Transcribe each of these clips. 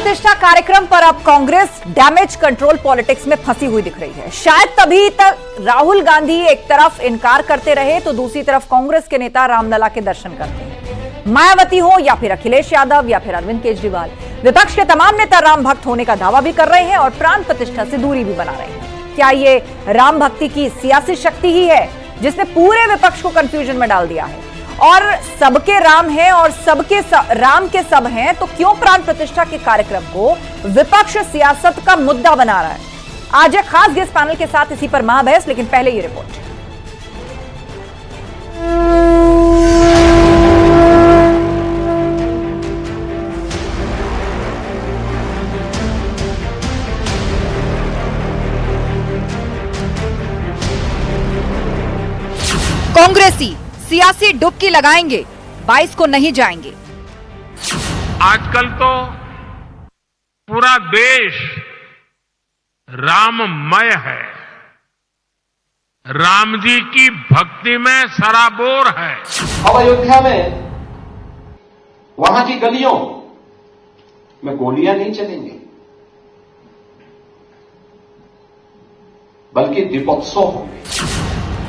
प्रतिष्ठा कार्यक्रम पर अब कांग्रेस डैमेज कंट्रोल पॉलिटिक्स में फंसी हुई दिख रही है। शायद तभी तक राहुल गांधी एक तरफ इनकार करते रहे तो दूसरी तरफ कांग्रेस के नेता रामलला के दर्शन करते हैं। मायावती हो या फिर अखिलेश यादव या फिर अरविंद केजरीवाल, विपक्ष के तमाम नेता राम भक्त होने का दावा भी कर रहे हैं और प्राण प्रतिष्ठा से दूरी भी बना रहे हैं। क्या ये राम भक्ति की सियासी शक्ति ही है जिसने पूरे विपक्ष को कंफ्यूजन में डाल दिया है? और सबके राम हैं और सबके राम के सब हैं, तो क्यों प्राण प्रतिष्ठा के कार्यक्रम को विपक्ष सियासत का मुद्दा बना रहा है? आज एक खास गेस्ट पैनल के साथ इसी पर महाबहस, लेकिन पहले ये रिपोर्ट। कांग्रेसी सियासी डुबकी लगाएंगे, 22 को नहीं जाएंगे। आजकल तो पूरा देश राममय है, राम जी की भक्ति में सराबोर है। अब अयोध्या में वहां की गलियों में गोलियां नहीं चलेंगी, बल्कि दीपोत्सव होंगे।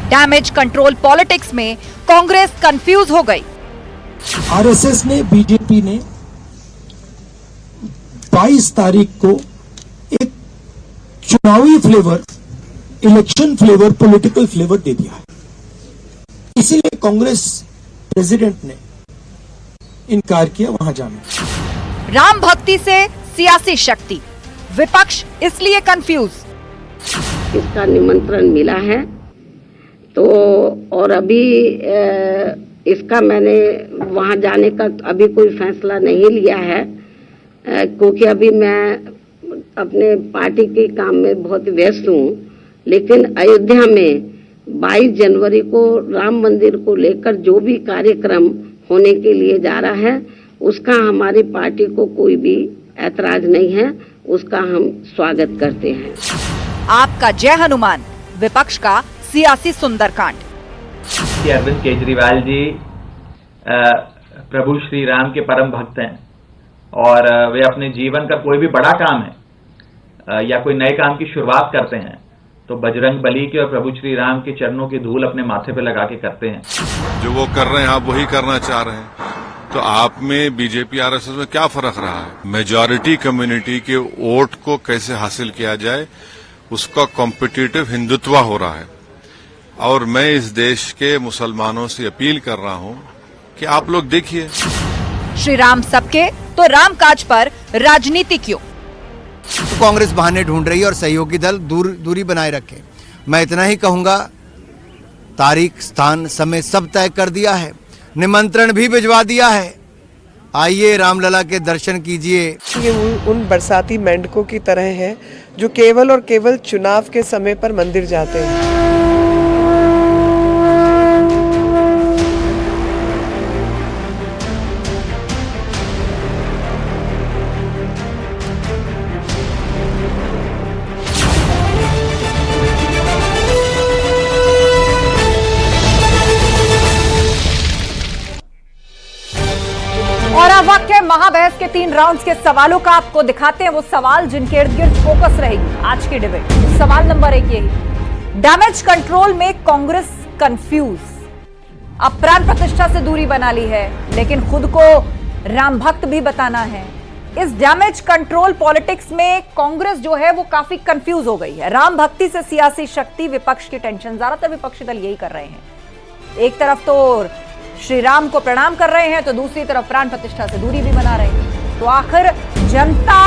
डैमेज कंट्रोल पॉलिटिक्स में कांग्रेस कंफ्यूज हो गई। आरएसएस ने, बीजेपी ने 22 तारीख को एक चुनावी flavour, election flavour, political flavour दे दिया है। इसीलिए कांग्रेस प्रेसिडेंट ने इनकार किया वहां जाने। राम भक्ति से सियासी शक्ति, विपक्ष इसलिए कंफ्यूज। इसका निमंत्रण मिला है तो, और अभी इसका मैंने वहां जाने का अभी कोई फैसला नहीं लिया है, क्योंकि अभी मैं अपने पार्टी के काम में बहुत व्यस्त हूँ। लेकिन अयोध्या में 22 जनवरी को राम मंदिर को लेकर जो भी कार्यक्रम होने के लिए जा रहा है, उसका हमारी पार्टी को कोई भी ऐतराज नहीं है, उसका हम स्वागत करते हैं। आपका जय हनुमान, विपक्ष का सियासी सुंदरकांड। अरविंद केजरीवाल जी प्रभु श्री राम के परम भक्त हैं और वे अपने जीवन का कोई भी बड़ा काम है या कोई नए काम की शुरुआत करते हैं तो बजरंग बली के और प्रभु श्री राम के चरणों की धूल अपने माथे पे लगा के करते हैं। जो वो कर रहे हैं आप वही करना चाह रहे हैं, तो आप में बीजेपी आरएसएस में क्या फर्क रहा है? मेजॉरिटी कम्युनिटी के वोट को कैसे हासिल किया जाए, उसका कॉम्पिटिटिव हिंदुत्व हो रहा है। और मैं इस देश के मुसलमानों से अपील कर रहा हूं कि आप लोग देखिए, श्री राम सबके तो राम काज पर राजनीति क्यों? तो कांग्रेस बहाने ढूंढ रही है और सहयोगी दल दूरी बनाए रखे। मैं इतना ही कहूंगा, तारीख, स्थान, समय सब तय कर दिया है, निमंत्रण भी भिजवा दिया है। आइए रामलला के दर्शन कीजिए। ये उन बरसाती मेंढकों की तरह है जो केवल और केवल चुनाव के समय पर मंदिर जाते हैं। और अब वक्त है महाबहस के 3 राउंड्स के सवालों का। आपको दिखाते हैं वो सवाल जिनके इर्द गिर्द फोकस रहेगी आज की डिबेट। सवाल नंबर 1 यही, डैमेज कंट्रोल में कांग्रेस कंफ्यूज। अब प्राण प्रतिष्ठा से दूरी बना ली है, लेकिन खुद को राम भक्त भी बताना है। इस डैमेज कंट्रोल पॉलिटिक्स में कांग्रेस जो है वो काफी कंफ्यूज हो गई है। राम भक्ति से सियासी शक्ति, विपक्ष की टेंशन, ज्यादातर विपक्षी दल यही कर रहे हैं। एक तरफ तो श्री राम को प्रणाम कर रहे हैं तो दूसरी तरफ प्राण प्रतिष्ठा से दूरी भी बना रहे हैं। तो आखिर जनता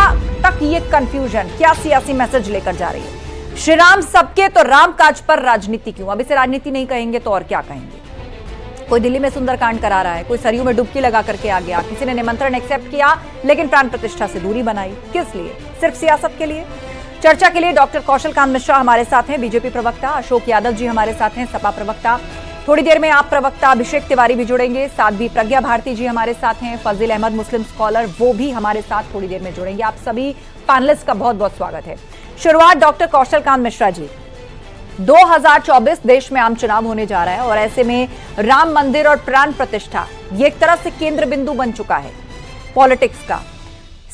तक ये कंफ्यूजन क्या सियासी मैसेज लेकर जा रही है? श्री राम सबके तो राम काज पर राजनीति क्यों? अब इसे राजनीति नहीं कहेंगे तो और क्या कहेंगे? कोई दिल्ली में सुंदरकांड करा रहा है, कोई सरयू में डुबकी लगा करके आ गया, किसी ने निमंत्रण एक्सेप्ट किया लेकिन प्राण प्रतिष्ठा से दूरी बनाई। किस लिए? सिर्फ सियासत के लिए? चर्चा के लिए डॉक्टर कौशल कांत मिश्रा हमारे साथ हैं, बीजेपी प्रवक्ता। अशोक यादव जी हमारे साथ हैं, सपा प्रवक्ता। थोड़ी देर में आप प्रवक्ता अभिषेक तिवारी भी जुड़ेंगे, साथ भी प्रज्ञा भारती जी हमारे साथ हैं, फजील अहमद मुस्लिम स्कॉलर वो भी हमारे साथ थोड़ी देर में जुड़ेंगे। आप सभी पैनलिस्ट का बहुत बहुत स्वागत है। शुरुआत डॉक्टर कौशल कांत मिश्रा जी, 2024 देश में आम चुनाव होने जा रहा है और ऐसे में राम मंदिर और प्राण प्रतिष्ठा ये एक तरह से केंद्र बिंदु बन चुका है पॉलिटिक्स का।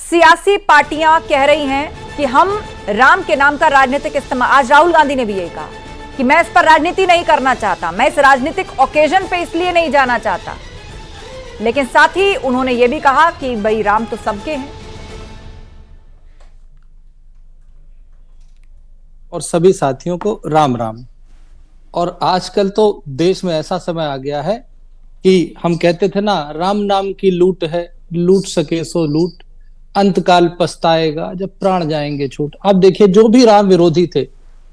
सियासी पार्टियां कह रही हैं कि हम राम के नाम का राजनीतिक इस्तेमाल, आज राहुल गांधी ने भी यही कहा कि मैं इस पर राजनीति नहीं करना चाहता, मैं इस राजनीतिक ओकेजन पे इसलिए नहीं जाना चाहता। लेकिन साथ ही उन्होंने यह भी कहा कि भाई राम तो सबके हैं और सभी साथियों को राम राम। और आजकल तो देश में ऐसा समय आ गया है कि हम कहते थे ना, राम नाम की लूट है, लूट सके सो लूट, अंतकाल पछताएगा जब प्राण जाएंगे छूट। अब देखिए, जो भी राम विरोधी थे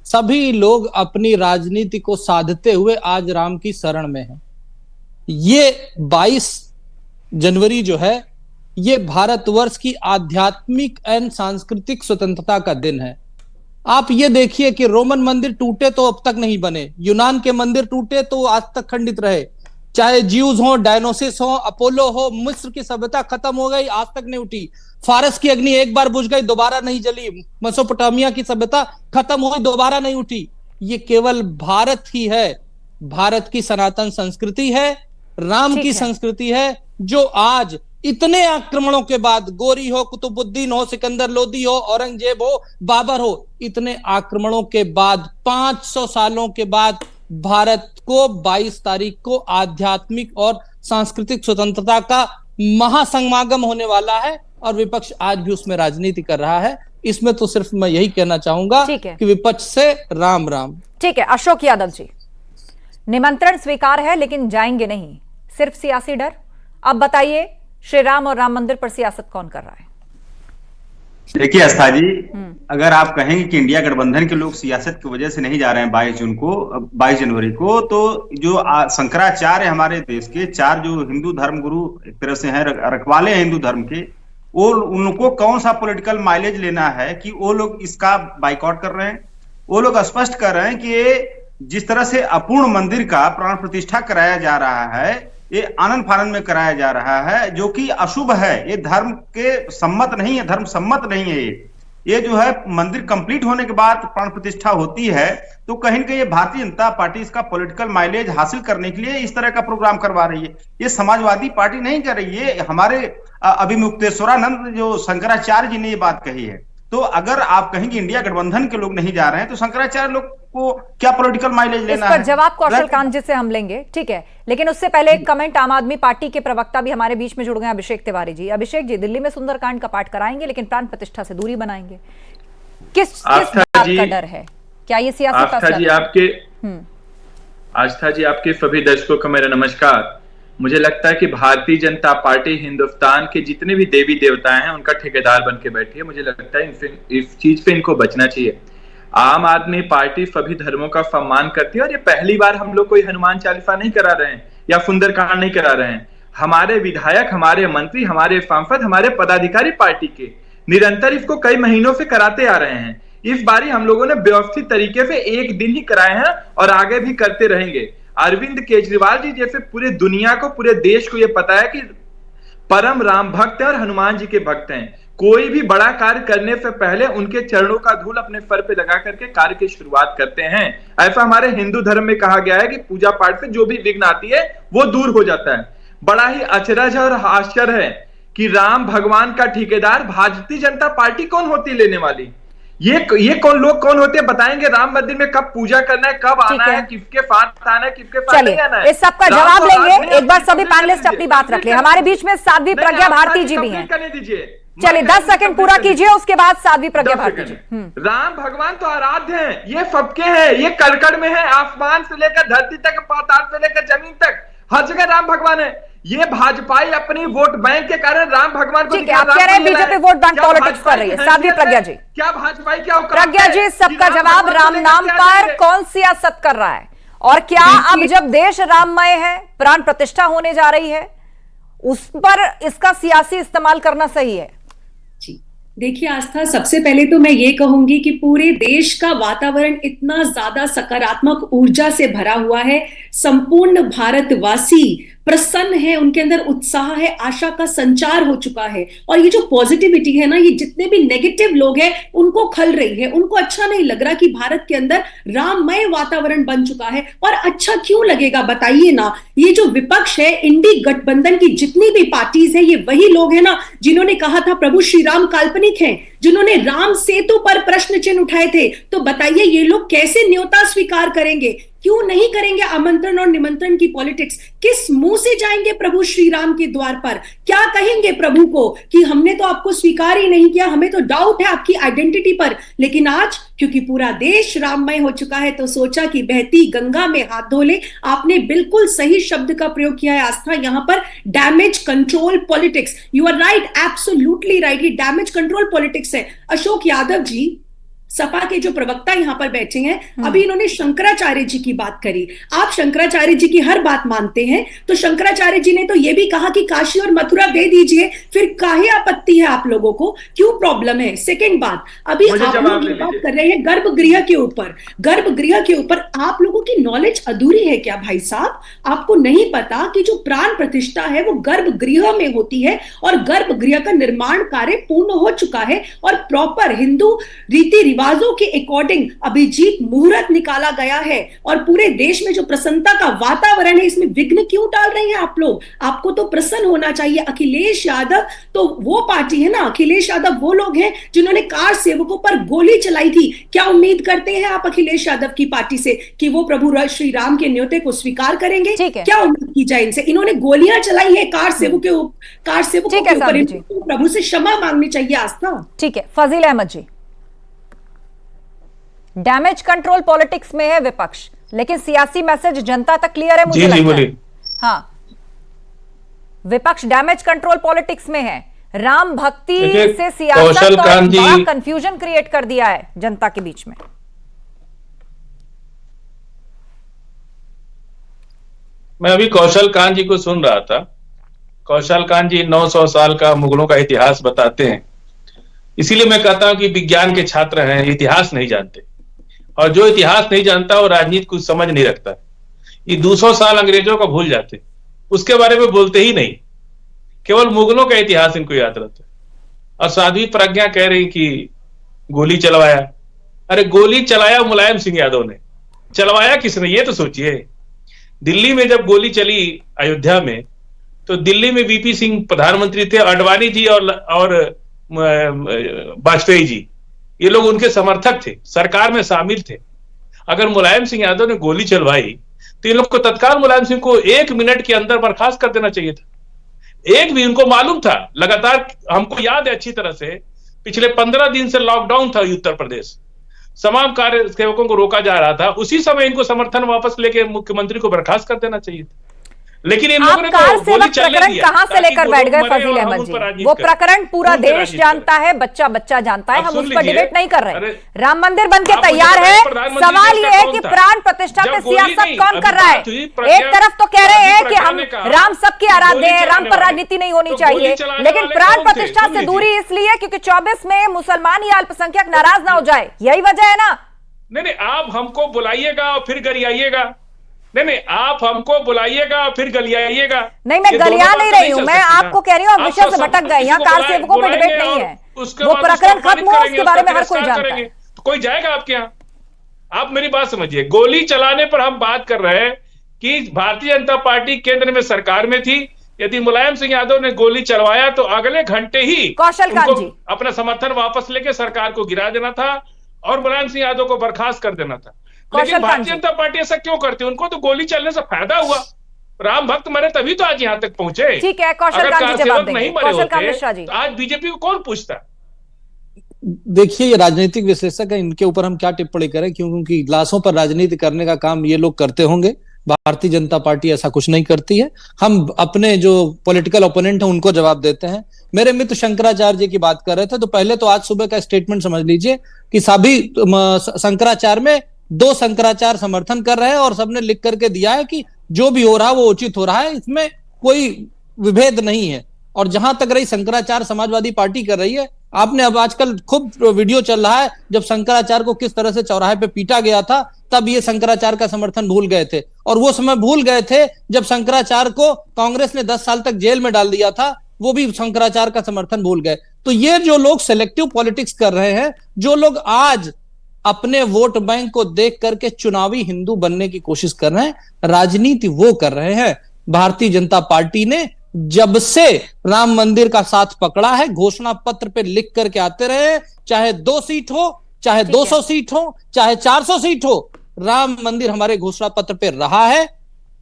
सभी लोग अपनी राजनीति को साधते हुए आज राम की शरण में हैं। ये 22 जनवरी जो है, ये भारतवर्ष की आध्यात्मिक एवं सांस्कृतिक स्वतंत्रता का दिन है। आप ये देखिए कि रोमन मंदिर टूटे तो अब तक नहीं बने, यूनान के मंदिर टूटे तो आज तक खंडित रहे, चाहे ज्यूज हो, डायनोसिस हो, अपोलो हो, मिस्र की सभ्यता खत्म हो गई, आज तक नहीं उठी। फारस की अग्नि एक बार बुझ गई, दोबारा नहीं जली। मेसोपोटामिया की सभ्यता खत्म हो गई, दोबारा नहीं उठी। ये केवल भारत ही है, भारत की सनातन संस्कृति है, राम की संस्कृति है, जो आज इतने आक्रमणों के बाद, गोरी हो, कुतुबुद्दीन हो, सिकंदर लोदी हो, औरंगजेब हो, बाबर हो, इतने आक्रमणों के बाद 500 सालों के बाद भारत को 22 तारीख को आध्यात्मिक और सांस्कृतिक स्वतंत्रता का महासमागम होने वाला है और विपक्ष आज भी उसमें राजनीति कर रहा है। इसमें तो सिर्फ मैं यही कहना चाहूंगा कि विपक्ष से राम राम। ठीक है, अशोक यादव जी, निमंत्रण स्वीकार है लेकिन जाएंगे नहीं, सिर्फ सियासी डर। अब बताइए, श्री राम और राम मंदिर पर सियासत कौन कर रहा है? देखिए आस्था जी, अगर आप कहेंगे कि इंडिया गठबंधन के लोग सियासत की वजह से नहीं जा रहे हैं 22 जनवरी को, तो जो शंकराचार्य हमारे देश के 4 जो हिंदू धर्म गुरु एक तरह से हैं, रखवाले हैं हिंदू धर्म के, वो उनको कौन सा पॉलिटिकल माइलेज लेना है कि वो लोग इसका बाइकआउट कर रहे हैं। वो लोग स्पष्ट कर रहे हैं कि ये जिस तरह से अपूर्ण मंदिर का प्राण प्रतिष्ठा कराया जा रहा है, ये आनंद फानंद में कराया जा रहा है, जो कि अशुभ है, ये धर्म के सम्मत नहीं है, धर्म सम्मत नहीं है। ये जो है मंदिर कंप्लीट होने के बाद प्राण प्रतिष्ठा होती है, तो कहीं न कहीं ये भारतीय जनता पार्टी इसका पॉलिटिकल माइलेज हासिल करने के लिए इस तरह का प्रोग्राम करवा रही है। ये समाजवादी पार्टी नहीं कर रही है, हमारे अभिमुक्तेश्वरानंद जो शंकराचार्य जी ने ये बात कही है। तो अगर आप कहेंगे इंडिया गठबंधन के लोग नहीं जा रहे हैं, तो शंकराचार्य लोग को क्या पॉलिटिकल माइलेज लेना है? जवाब कौशल कांत जी से हम लेंगे, ठीक है, लेकिन उससे पहले एक कमेंट, आम आदमी पार्टी के प्रवक्ता भी हमारे बीच में जुड़ गए, अभिषेक तिवारी जी। अभिषेक जी, दिल्ली में सुंदरकांड का पाठ कराएंगे लेकिन प्राण प्रतिष्ठा से दूरी बनाएंगे, किस बात का डर है? क्या ये सियासी आस्था जी, आपके सभी दर्शकों को मेरा नमस्कार। मुझे लगता है कि भारतीय जनता पार्टी हिंदुस्तान के जितने भी देवी देवता हैं उनका ठेकेदार बन के बैठी है। मुझे लगता है इस चीज पे इनको बचना चाहिए। आम आदमी पार्टी सभी धर्मों का सम्मान करती है और ये पहली बार हम लोग कोई हनुमान चालीसा नहीं करा रहे हैं या सुंदरकांड नहीं करा रहे हैं। हमारे विधायक, हमारे मंत्री, हमारे सांसद, हमारे पदाधिकारी पार्टी के निरंतर इसको कई महीनों से कराते आ रहे हैं। इस बारी हम लोगों ने व्यवस्थित तरीके से एक दिन ही कराए हैं और आगे भी करते रहेंगे। अरविंद केजरीवाल जी जैसे पूरे दुनिया को, पूरे देश को यह पता है कि परम राम भक्त हैं और हनुमान जी के भक्त हैं। कोई भी बड़ा कार्य करने से पहले उनके चरणों का धूल अपने सर पे लगा करके कार्य की शुरुआत करते हैं। ऐसा हमारे हिंदू धर्म में कहा गया है कि पूजा पाठ से जो भी विघ्न आती है वो दूर हो जाता है। बड़ा ही अचरज और आश्चर्य है कि राम भगवान का ठेकेदार भारतीय जनता पार्टी कौन होती लेने वाली? ये कौन लोग कौन होते हैं? बताएंगे राम मंदिर में कब पूजा करना है, कब आना है, किसके साथ आना है, किसके साथ नहीं आना है। इस सबका जवाब लेंगे। एक बार सभी पैनलिस्ट अपनी बात रख ले। हमारे बीच में साध्वी प्रज्ञा भारती जी भी हैं। चलिए 10 सेकंड पूरा कीजिए, उसके बाद साध्वी प्रज्ञा भारती जी। राम भगवान तो आराध्य हैं, ये सबके हैं, ये कड़कड़ में है, आसमान से लेकर धरती तक, पाताल से लेकर जमीन तक, हर जगह राम भगवान है। ये भाजपाई अपनी वोट बैंक के कारण राम भगवान को, ठीक है, आप कह रहे हैं बीजेपी वोट बैंक पॉलिटिक्स कर रही है। साध्वी प्रज्ञा जी, क्या भाजपाई क्या प्रज्ञा जी, सबका जवाब राम नाम पर कौन सियासत कर रहा है? और क्या अब जब देश राममय है, प्राण प्रतिष्ठा होने जा रही है, उस पर इसका सियासी इस्तेमाल करना सही है? देखिए आस्था, सबसे पहले तो मैं ये कहूंगी कि पूरे देश का वातावरण इतना ज्यादा सकारात्मक ऊर्जा से भरा हुआ है। संपूर्ण भारतवासी प्रसन्न है, उनके अंदर उत्साह है, आशा का संचार हो चुका है। और ये जो पॉजिटिविटी है ना, ये जितने भी नेगेटिव लोग हैं उनको खल रही है। उनको अच्छा नहीं लग रहा कि भारत के अंदर राममय वातावरण बन चुका है। और अच्छा क्यों लगेगा बताइए ना, ये जो विपक्ष है, इंडी गठबंधन की जितनी भी पार्टीज है, ये वही लोग हैं ना जिन्होंने कहा था प्रभु श्री राम काल्पनिक हैं, जिन्होंने राम सेतु पर प्रश्न चिन्ह उठाए थे। तो बताइए ये लोग कैसे न्योता स्वीकार करेंगे? क्यों नहीं करेंगे आमंत्रण और निमंत्रण की पॉलिटिक्स? किस मुंह से जाएंगे प्रभु श्री राम के द्वार पर? क्या कहेंगे प्रभु को कि हमने तो आपको स्वीकार ही नहीं किया, हमें तो डाउट है आपकी आइडेंटिटी पर। लेकिन आज क्योंकि पूरा देश राममय हो चुका है तो सोचा कि बहती गंगा में हाथ धो ले। आपने बिल्कुल सही शब्द का प्रयोग किया है आस्था, यहां पर damage control politics. You are right, absolutely right, ये डैमेज कंट्रोल पॉलिटिक्स है। अशोक यादव जी, सपा के जो प्रवक्ता यहां पर बैठे हैं, अभी इन्होंने शंकराचार्य जी की बात करी। आप शंकराचार्य जी की हर बात मानते हैं, तो शंकराचार्य जी ने तो यह भी कहा कि काशी और मथुरा दे दीजिए, फिर काहे आपत्ति है आप लोगों को, क्यों प्रॉब्लम है? सेकंड बात, अभी आप लोग बात कर रहे हैं गर्भगृह के ऊपर। गर्भगृह के ऊपर आप लोगों की नॉलेज अधूरी है क्या भाई साहब? आपको नहीं पता कि जो प्राण प्रतिष्ठा है वो गर्भगृह में होती है, और गर्भगृह का निर्माण कार्य पूर्ण हो चुका है, और प्रॉपर हिंदू रीति रिवाजों के अकॉर्डिंग अभिजीत मुहूर्त निकाला गया है। और पूरे देश में जो प्रसन्नता का वातावरण है, इसमें विघ्न क्यों डाल रहे हैं आप लोग? आपको तो प्रसन्न होना चाहिए। अखिलेश यादव तो वो पार्टी है ना, अखिलेश यादव वो लोग हैं जिन्होंने कार सेवकों पर गोली चलाई थी। क्या उम्मीद करते हैं आप अखिलेश यादव की पार्टी से कि वो प्रभु श्री राम के न्योते को स्वीकार करेंगे? क्या उम्मीद की जाए इनसे? इन्होंने गोलियां चलाई है कार सेवकों के ऊपर, प्रभु से क्षमा मांगनी चाहिए आस्था। ठीक है, फजील अहमद जी, डैमेज कंट्रोल पॉलिटिक्स में है विपक्ष, लेकिन सियासी मैसेज जनता तक क्लियर है मुझे लगता है। हाँ, विपक्ष डैमेज कंट्रोल पॉलिटिक्स में है, राम भक्ति से सियासत और बड़ा कंफ्यूजन क्रिएट कर दिया है जनता के बीच में। मैं अभी कौशल कांत जी को सुन रहा था। कौशल कांत जी 900 साल का मुगलों का इतिहास बताते हैं। इसीलिए मैं कहता हूं कि विज्ञान के छात्र हैं, इतिहास नहीं जानते, और जो इतिहास नहीं जानता वो राजनीति कुछ समझ नहीं रखता। ये 200 साल अंग्रेजों का भूल जाते, उसके बारे में बोलते ही नहीं, केवल मुगलों का इतिहास इनको याद रहता है। और साध्वी प्रज्ञा कह रही कि गोली चलवाया। अरे गोली चलाया मुलायम सिंह यादव ने, चलवाया किसने ये तो सोचिए। दिल्ली में जब गोली चली अयोध्या में, तो दिल्ली में वीपी सिंह प्रधानमंत्री थे, अडवाणी जी और वाजपेयी जी, ये लोग उनके समर्थक थे, सरकार में शामिल थे। अगर मुलायम सिंह यादव ने गोली चलवाई तो इन लोग को तत्काल मुलायम सिंह को 1 मिनट के अंदर बर्खास्त कर देना चाहिए था। एक भी उनको मालूम था, लगातार हमको याद है अच्छी तरह से, पिछले 15 दिन से लॉकडाउन था उत्तर प्रदेश, तमाम कार्य सेवकों को रोका जा रहा था। उसी समय इनको समर्थन वापस लेके मुख्यमंत्री को बर्खास्त कर देना चाहिए था। लेकिन इन लोगों ने कार सेवक प्रकरण कहां से लेकर बैठ गए फजील अहमद जी? वो प्रकरण पूरा देश जानता है, बच्चा बच्चा जानता है, हम उस पर डिबेट नहीं कर रहे। राम मंदिर बन के तैयार है, सवाल ये है कि प्राण प्रतिष्ठा पे सियासत कौन कर रहा है? एक तरफ तो कह रहे हैं कि हम राम सबके आराध्य हैं, राम पर राजनीति नहीं होनी चाहिए, लेकिन प्राण प्रतिष्ठा से दूरी इसलिए क्योंकि 24 में मुसलमान या अल्पसंख्यक नाराज ना हो जाए, यही वजह है ना? नहीं, आप हमको बुलाइएगा और फिर गरियाइएगा। नहीं, आप हमको बुलाइएगा फिर गलियाइएगा। नहीं, मैं गलिया नहीं रही हूँ, मैं आपको कह रही हूँ, आप विषय से भटक गए। यहाँ कार सेवकों पर डिबेट नहीं है, वो प्रकरण खत्म हो, उसके बारे में हर कोई जानता है। तो कोई जाएगा आपके यहाँ? आप मेरी बात समझिए, गोली चलाने पर हम बात कर रहे हैं कि भारतीय जनता पार्टी केंद्र में सरकार में थी। यदि मुलायम सिंह यादव ने गोली चलवाया तो अगले घंटे ही कौशल कांत जी अपना समर्थन वापस लेके सरकार को गिरा देना था और मुलायम सिंह यादव को बर्खास्त कर देना था। लेकिन भारतीय जनता पार्टी ऐसा क्यों करती है? उनको तो गोली चलने से फायदा हुआ, राम भक्त मरे तभी तो आज यहाँ तक पहुंचे। ठीक है, कौशल कांत जी जवाब देंगे। नहीं मरे होते तो आज बीजेपी को कौन पूछता? देखिए, ये राजनीतिक विश्लेषक है, इनके ऊपर हम क्या टिप्पणी करें, क्योंकि लाशों पर राजनीति करने का काम ये लोग करते होंगे। भारतीय जनता पार्टी ऐसा कुछ नहीं करती है। हम अपने जो पॉलिटिकल ओपोनेंट है उनको जवाब देते हैं। मेरे मित्र शंकराचार्य जी की बात कर रहे थे, तो पहले तो आज सुबह का स्टेटमेंट समझ लीजिए कि सभी शंकराचार्य में 2 शंकराचार्य समर्थन कर रहे हैं और सबने लिख करके दिया है कि जो भी हो रहा है वो उचित हो रहा है, इसमें कोई विभेद नहीं है। और जहां तक रही शंकराचार्य समाजवादी पार्टी कर रही है, आपने अब आजकल खूब वीडियो चल रहा है, जब शंकराचार्य को किस तरह से चौराहे पे पीटा गया था, तब ये शंकराचार्य का समर्थन भूल गए थे। और वो समय भूल गए थे जब शंकराचार्य को कांग्रेस ने 10 साल तक जेल में डाल दिया था, वो भी शंकराचार्य का समर्थन भूल गए। तो ये जो लोग सिलेक्टिव पॉलिटिक्स कर रहे हैं, जो लोग आज अपने वोट बैंक को देख करके चुनावी हिंदू बनने की कोशिश कर रहे हैं, राजनीति वो कर रहे हैं। भारतीय जनता पार्टी ने जब से राम मंदिर का साथ पकड़ा है, घोषणा पत्र पे लिख करके आते रहे, चाहे 2 सीट हो, चाहे 200 सीट हो, चाहे 400 सीट हो, राम मंदिर हमारे घोषणा पत्र पे रहा है।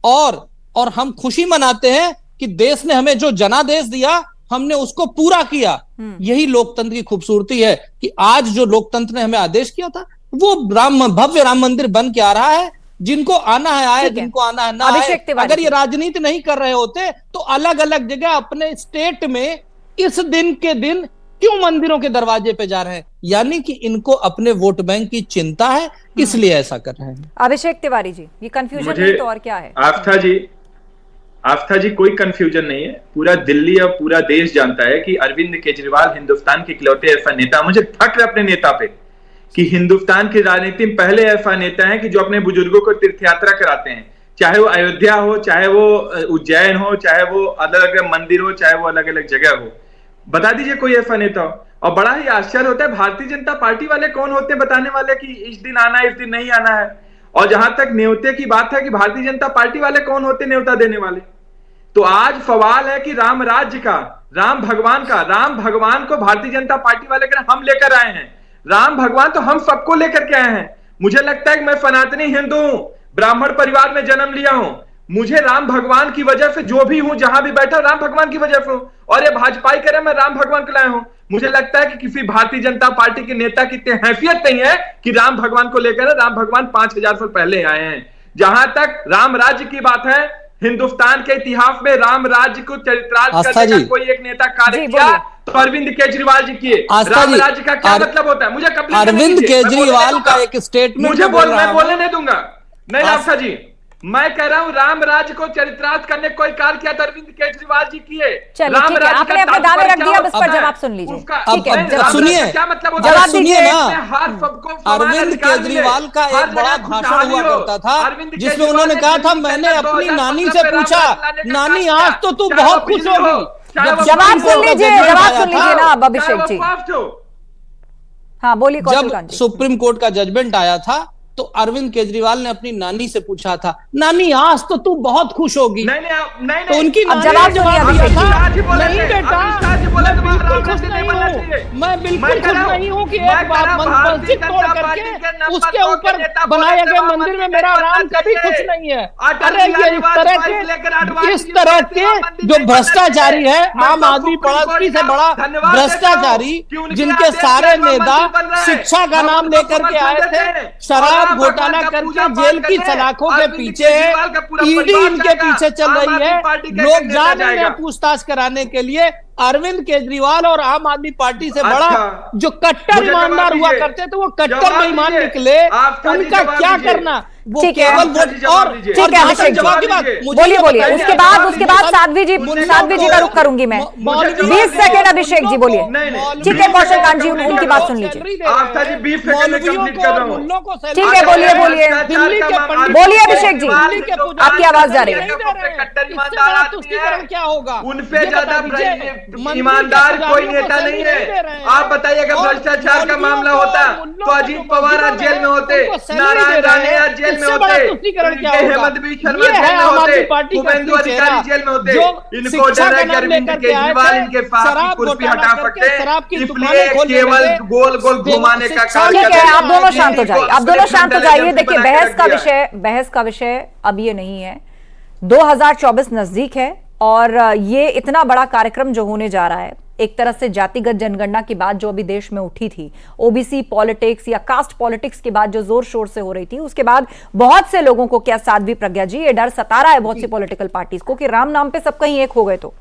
और हम खुशी मनाते हैं कि देश ने हमें जो जनादेश दिया, हमने उसको पूरा किया। यही लोकतंत्र की खूबसूरती है कि आज जो लोकतंत्र ने हमें आदेश किया था, वो भव्य राम मंदिर बन के आ रहा है। जिनको आना है आए, जिनको आना है ना आए। अगर ये राजनीति नहीं कर रहे होते तो अलग अलग जगह अपने स्टेट में इस दिन के दिन क्यों मंदिरों के दरवाजे पे जा रहे हैं? यानी कि इनको अपने वोट बैंक की चिंता है, इसलिए ऐसा कर रहे हैं। अभिषेक तिवारी जी, ये कंफ्यूजन नहीं तो और क्या है? आस्था जी, कोई कंफ्यूजन नहीं है। पूरा दिल्ली और पूरा देश जानता है कि अरविंद केजरीवाल हिंदुस्तान के इकलौते ऐसा नेता, मुझे फक्र है अपने नेता पे कि हिंदुस्तान की राजनीति में पहले ऐसा नेता है कि जो अपने बुजुर्गों को तीर्थ यात्रा कराते हैं, चाहे वो अयोध्या हो, चाहे वो उज्जैन हो, चाहे वो अलग अलग मंदिर हो, चाहे वो अलग अलग जगह हो। बता दीजिए कोई ऐसा नेता हो। और बड़ा ही आश्चर्य होता है, भारतीय जनता पार्टी वाले कौन होते हैं बताने वाले कि इस दिन आना है, इस दिन नहीं आना है। और जहां तक न्योते की बात है कि भारतीय जनता पार्टी वाले कौन होते न्योता देने वाले। तो आज सवाल है कि राम राज्य का, राम भगवान को भारतीय जनता पार्टी वाले हम लेकर आए हैं। राम भगवान तो हम सबको लेकर के आए हैं। मुझे लगता है कि मैं सनातनी हिंदू हूं, ब्राह्मण परिवार में जन्म लिया हूं। मुझे राम भगवान की वजह से जो भी हूं, जहां भी बैठा, राम भगवान की वजह से हूं। और ये भाजपाई करे मैं राम भगवान को लाया हूं। मुझे लगता है कि किसी भारतीय जनता पार्टी के नेता की इतनी हैसियत नहीं है कि राम भगवान को लेकर, राम भगवान 5000 साल पहले आए हैं। जहां तक राम राज्य की बात है, हिंदुस्तान के इतिहास में राम राज्य को चरित्रार्थ करने का कोई एक नेता कार्य किया तो अरविंद केजरीवाल जी किए। राम राज्य का क्या मतलब होता है? मुझे अरविंद केजरीवाल का एक स्टेटमेंट मैं बोलने नहीं दूंगा। नहीं आस्था जी, मैं कह रहा हूँ राम राज्य को चरित्रार्थ करने कोई कार्य किया तो अरविंद केजरीवाल जी किए। राम राज्य आपने अपने दावे रख दिया, अब इस पर जवाब सुन लीजिए। सुनिए, क्या मतलब जवाब सुनिए ना। अरविंद केजरीवाल का एक बड़ा भाषण हुआ करता था जिसमें उन्होंने कहा था, मैंने अपनी नानी से पूछा, नानी आज तो तू बहुत खुश होगी। जवाब सुन लीजिए ना अब अभिषेक जी। हाँ बोलिए। जब सुप्रीम कोर्ट का जजमेंट आया था तो अरविंद केजरीवाल ने अपनी नानी से पूछा था, नानी आज तो तू बहुत खुश होगी। नहीं, तो उनकी नानी ने जवाब दिया था, नहीं बेटा, मैं बिल्कुल खुश नहीं हूँ। मैं बिल्कुल खुश नहीं हूँ कि एक मस्जिद तोड़ करके उसके ऊपर बनाए गए मंदिर में मेरा राम कभी खुश नहीं है। अरे ये इस तरह के जो भ्रष्टाचारी है, आम आदमी पार्टी से बड़ा भ्रष्टाचारी, जिनके सारे नेता शिक्षा का नाम लेकर के आए थे, शराब घोटाला करके जेल की सलाखों के पीछे ईडी इनके पीछे चल रही है। लोग जा रहे हैं पूछताछ कराने के लिए। अरविंद केजरीवाल और आम आदमी पार्टी से बड़ा जो कट्टर ईमानदार हुआ करते थे, वो कट्टर बेईमान निकले। उनका क्या करना, वो केवल वोट। और जवाब की बात बोलिए। उसके बाद साध्वी जी का रुख करूंगी मैं। 20 सेकंड अभिषेक जी बोलिए। ठीक है कौशल कांत जी, उनकी बात सुन लीजिए। ठीक है बोलिए अभिषेक जी, आपकी आवाज जा रही है। क्या होगा? उनपे ज्यादा ईमानदार कोई नेता नहीं है। आप बताइए, अगर भ्रष्टाचार का मामला होता तो अजीत पवार आज जेल में होते, नारायण राणे आज जेल में होते, हेमंत बिस्वा शर्मा जेल में होते, शुभेंदु अधिकारी जेल में होते। इनको डर है कि अरविंद केजरीवाल इनके पास की कुर्सी हटा सकते हैं, इसलिए केवल गोल गोल घुमाने का कार्य। ठीक है, आप दोनों शांत हो जाइए। देखिए, बहस का विषय अब ये नहीं है। 2024 नजदीक है और ये इतना बड़ा कार्यक्रम जो होने जा रहा है, एक तरह से जातिगत जनगणना की बात जो अभी देश में उठी थी, ओबीसी पॉलिटिक्स या कास्ट पॉलिटिक्स की बात जो जोर शोर से हो रही थी, उसके बाद बहुत से लोगों को, क्या साध्वी प्रज्ञा जी, ये डर सता रहा है बहुत सी पॉलिटिकल पार्टीज को कि राम नाम पे सब कहीं एक हो गए तो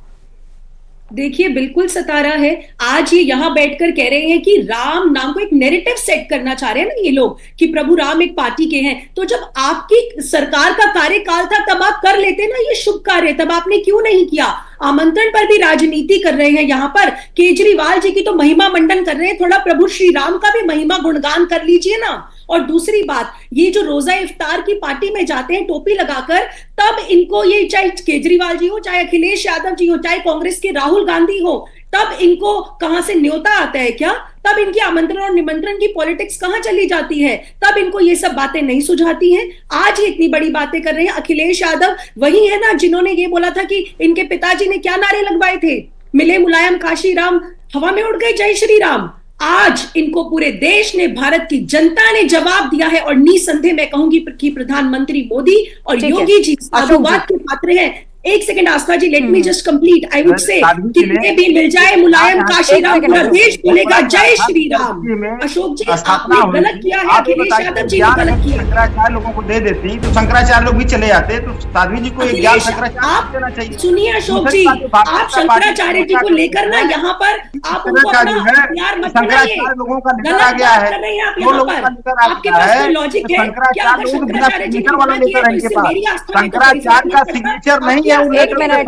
देखिए बिल्कुल सता रहा है। आज ये यहाँ बैठकर कह रहे हैं कि राम नाम को एक नैरेटिव सेट करना चाह रहे हैं ना ये लोग कि प्रभु राम एक पार्टी के हैं। तो जब आपकी सरकार का कार्यकाल था तब आप कर लेते ना ये शुभ कार्य, तब आपने क्यों नहीं किया? आमंत्रण पर भी राजनीति कर रहे हैं यहाँ पर। केजरीवाल जी की तो महिमा मंडन कर रहे हैं, थोड़ा प्रभु श्री राम का भी महिमा गुणगान कर लीजिए ना। और दूसरी बात, ये जो रोजा इफ्तार की पार्टी में जाते हैं टोपी लगाकर, तब इनको ये चाहे केजरीवाल जी हो, चाहे अखिलेश यादव जी हो, चाहे कांग्रेस के राहुल गांधी हो, तब इनको कहां से न्योता आता है क्या? तब इनकी आमंत्रण और निमंत्रण की पॉलिटिक्स कहां चली जाती है? तब इनको ये सब बातें नहीं सुझाती हैं। आज ये इतनी बड़ी बातें कर रहे हैं। अखिलेश यादव वही है ना जिन्होंने ये बोला था कि इनके पिताजी ने क्या नारे लगवाए थे, मिले मुलायम काशी राम, हवा में उड़ गए जय श्री राम। आज इनको पूरे देश ने, भारत की जनता ने जवाब दिया है और निसंदेह मैं कहूंगी कि प्रधानमंत्री मोदी और योगी जी साधुवाद के पात्र हैं। एक second Aastha ji, let me just complete. I would say कितने भी मिल जाए मुलायम काशीराम, पूरा देश बोलेगा जय श्री राम। अशोक जी आपने गलत किया है, अखिलेश यादव जी ने गलत किया। शंकराचार्य लोगों को दे देती तो शंकराचार्य लोग भी चले जाते, तो साध्वी जी को एक ज्ञान शंकराचार्य देना चाहिए। सुनिए अशोक जी, आप शंकराचार्य जी को लेकर ना यहाँ पर आप उनको अपना प्यार मत बनाइए, लोगों का गलत बात कर रहे हैं आप यहाँ पर। आपके पास कोई लॉजिक है क्या? अगर शंकराचार्य जी ने मना किया तो इससे मेरी आस्था शंकराचार्य का सिग्नेचर नहीं है। एक मिनट,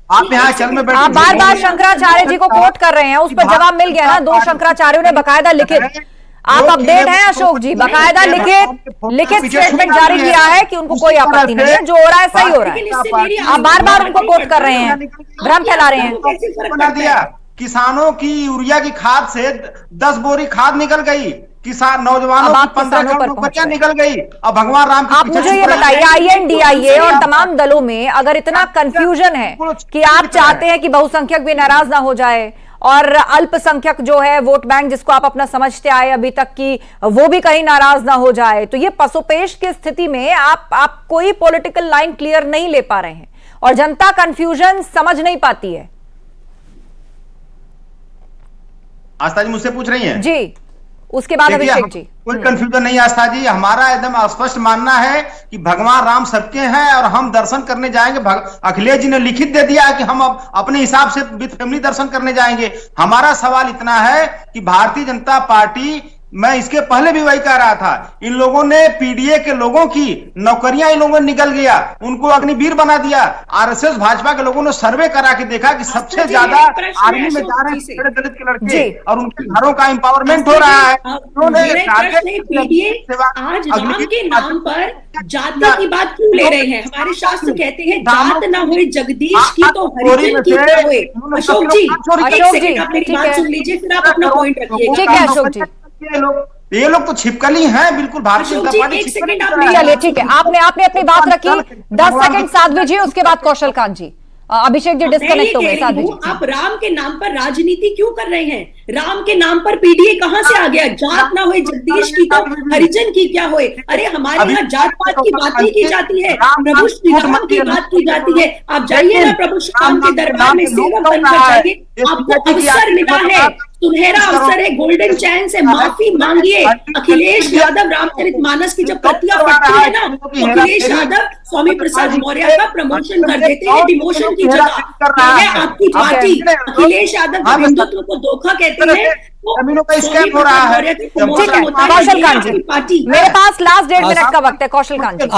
आप यहाँ चल में बैठे, आप बार बार शंकराचार्य जी को कोट कर रहे हैं, उस पर जवाब मिल गया ना। 2 शंकराचार्यों ने बकायदा लिखित, आप अपडेट हैं अशोक जी, बकायदा लिखित स्टेटमेंट जारी किया है कि उनको कोई आपत्ति नहीं है, जो हो रहा है सही हो रहा है। आप बार बार उनको कोट कर रहे हैं, भ्रम फैला रहे हैं। बना दिया किसानों की यूरिया की खाद से 10 बोरी खाद निकल गई, किसान नौजवानों की 15 करोड़ रुपया निकल गई। अब भगवान राम आप मुझे ये बताइए, INDIA और तमाम दलों में अगर इतना कंफ्यूजन है कि आप चाहते हैं कि बहुसंख्यक भी नाराज ना हो जाए और अल्पसंख्यक जो है वोट बैंक जिसको आप अपना समझते आए अभी तक की, वो भी कहीं नाराज ना हो जाए, तो ये पसोपेश की स्थिति में आप कोई पॉलिटिकल लाइन क्लियर नहीं ले पा रहे हैं और जनता कंफ्यूजन समझ नहीं पाती है। आस्था जी मुझसे पूछ रही हैं? जी, उसके बाद अभिषेक जी। कोई कंफ्यूजन नहीं आस्था जी, हमारा एकदम स्पष्ट मानना है कि भगवान राम सबके हैं और हम दर्शन करने जाएंगे। अखिलेश जी ने लिखित दे दिया है कि हम अब अपने हिसाब से विद फैमिली दर्शन करने जाएंगे। हमारा सवाल इतना है कि भारतीय जनता पार्टी, मैं इसके पहले भी वही कह रहा था, इन लोगों ने पीडीए के लोगों की नौकरियां इन लोगों ने निकल गया, उनको अग्निवीर बना दिया। आरएसएस भाजपा के लोगों ने सर्वे करा के देखा कि सबसे ज्यादा आर्मी में जा रहे हैं दलित के लड़के और उनके घरों का एम्पावरमेंट हो रहा है। आज राम के नाम पर जाति की बात क्यों ले रहे हैं? हमारे शास्त्र कहते हैं जात ना हुए जगदीश की तो हरिजन की क्या हुए। अशोक जी आप मेरी बात सुन लीजिए, फिर आप अपना पॉइंट रखिएगा। ठीक है अशोक जी, ये लोग तो छिपकली हैं, बिल्कुल भारतीय जनता पार्टी छिपकली। चलिए ठीक है, आपने अपनी बात रखी। 10 सेकंड साध्वी जी, उसके बाद कौशल कांत जी। अभिषेक जी डिस्कनेक्ट हो गए। साध्वी जी, आप राम के नाम पर राजनीति क्यों कर रहे हैं? राम के नाम पर पीडीए कहां से आ गया? जात ना हुए जगदीश की तो हरिजन की क्या हुए? अरे हमारे यहाँ जात पात की बात नहीं की जाती है, प्रभु श्री राम की बात की जाती है। आप जाइए ना प्रभु श्री राम के दरबार में सेवक बनकर जाइए, आपको अवसर मिला है, सुनहरा अवसर है, गोल्डन चांस से माफी मांगिए। अखिलेश यादव रामचरितमानस की जब प्रतियां फटती है ना, तो अखिलेश यादव स्वामी प्रसाद मौर्य का प्रमोशन कर देते हैं डिमोशन की जगह। है आपकी पार्टी, अखिलेश यादव हिंदुत्व को धोखा कहते हैं, जमीनों का स्कैम हो रहा है। कौशल कांत जी, मेरे पास लास्ट 1.5 मिनट का वक्त है। कौशल कांत जी।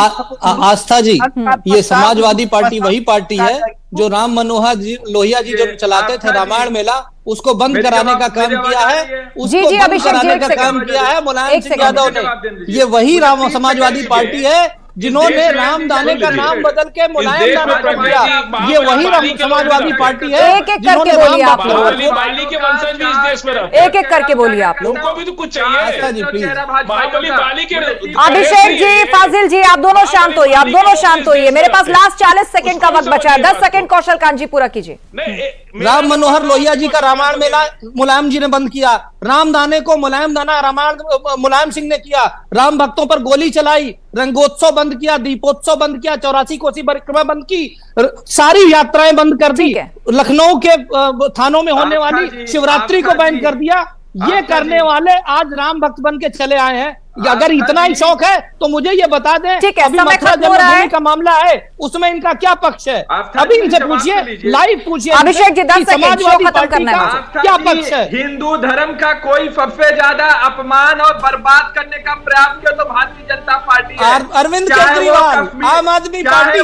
आस्था जी, ये समाजवादी पार्टी वही पार्टी है जो राम मनोहर लोहिया जी जो चलाते थे रामायण मेला, उसको बंद कराने का काम किया है, उसको बंद कराने का काम किया है मुलायम सिंह यादव ने। ये वही राम समाजवादी पार्टी है जिन्होंने राम दाने का नाम बदल के मुलायम दाना कर दिया। ये वही राम समाजवादी पार्टी है। एक एक करके बोलिए आप लोग, बाली के वंशज भी इस देश में रहते हैं। एक एक करके बोलिए आप लोग, उनको भी तो कुछ चाहिए जी प्लीज। बाली के अभिषेक जी, फाजिल जी, आप दोनों शांत होइए, आप दोनों शांत होइए। मेरे पास लास्ट 40 सेकंड का वक्त बचा है। 10 सेकंड कौशल कांत जी पूरा कीजिए। राम मनोहर लोहिया जी का रामायण मेला मुलायम जी ने बंद किया, राम दाने को मुलायम दाना रामायण मुलायम सिंह ने किया, राम भक्तों पर गोली चलाई, रंगोत्सव बंद किया, दीपोत्सव बंद किया, 84 कोसी परिक्रमा बंद की, सारी यात्राएं बंद कर दी, लखनऊ के थानों में होने वाली शिवरात्रि को बैन कर दिया। ये करने वाले आज राम भक्त बन के चले आए हैं। अगर इतना ही शौक है तो मुझे ये बता दें, ठीक है, अभी समय मथुरा खत्म हो रहा है। जन्मभूमि का मामला है, उसमें इनका क्या पक्ष है? अभी इनसे पूछिए, लाइव पूछिए, अभिषेक जी 10 सेकंड, समाजवादी शो खत्म पार्टी करना है का क्या पक्ष है? हिंदू धर्म का कोई सबसे ज्यादा अपमान और बर्बाद करने का प्रयास किया तो भारतीय जनता पार्टी है। अरविंद केजरीवाल, आम आदमी पार्टी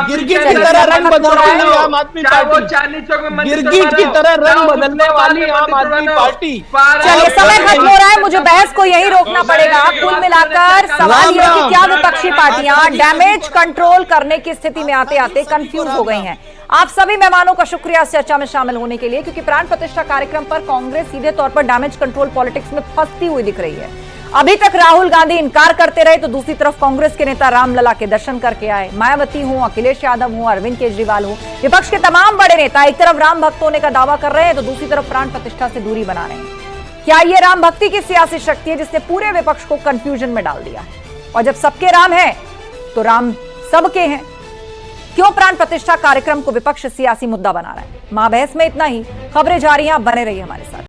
गिरगिट की तरह रंग बदलने वाली आम आदमी पार्टी, गिरगिट की तरह रंग बदलने वाली आम आदमी पार्टी। चलिए, समय खत्म हो रहा है, मुझे बहस को यहीं रोकना पड़ेगा। कुल मिलाकर सवाल यह कि क्या विपक्षी पार्टियां डैमेज कंट्रोल करने की स्थिति में आते आते कंफ्यूज हो गई हैं। आप सभी मेहमानों का शुक्रिया इस चर्चा में शामिल होने के लिए, क्योंकि प्राण प्रतिष्ठा कार्यक्रम पर कांग्रेस सीधे तौर पर डैमेज कंट्रोल पॉलिटिक्स में फंसती हुई दिख रही है। अभी तक राहुल गांधी इनकार करते रहे तो दूसरी तरफ कांग्रेस के नेता रामलला के दर्शन करके आए। मायावती हो, अखिलेश यादव हो, अरविंद केजरीवाल हो, विपक्ष के तमाम बड़े नेता एक तरफ राम भक्त होने का दावा कर रहे हैं तो दूसरी तरफ प्राण प्रतिष्ठा से दूरी बना रहे हैं। क्या ये राम भक्ति की सियासी शक्ति है जिसने पूरे विपक्ष को कंफ्यूजन में डाल दिया है? और जब सबके राम हैं तो राम सबके हैं। क्यों प्राण प्रतिष्ठा कार्यक्रम को विपक्ष सियासी मुद्दा बना रहा है? महाबहस में इतना ही। खबरें जारी हैं, आप बने रहिए हमारे साथ।